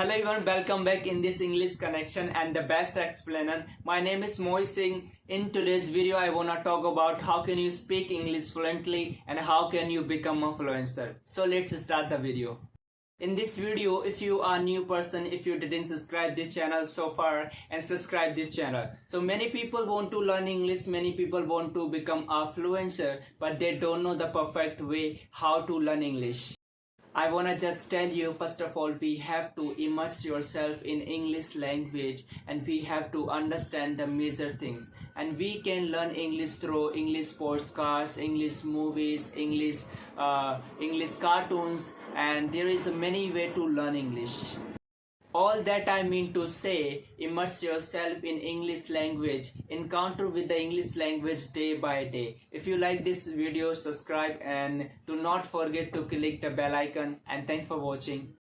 Hello everyone, welcome back in this English connection and the best explainer. My name is Moy Singh. In today's video, I wanna talk about how can you speak English fluently and how can you become a fluencer. So let's start the video. In this video, if you are a new person, if you didn't subscribe this channel so far, and subscribe this channel. So many people want to learn English, many people want to become a fluencer, but they don't know the perfect way how to learn English. I wanna just tell you, first of all, we have to immerse yourself in English language and we have to understand the major things. And we can learn English through English podcasts, English movies, English cartoons, and there is many way to learn English. All that I mean to say, immerse yourself in English language, encounter with the English language day by day. If you like this video, subscribe and do not forget to click the bell icon, and thanks for watching.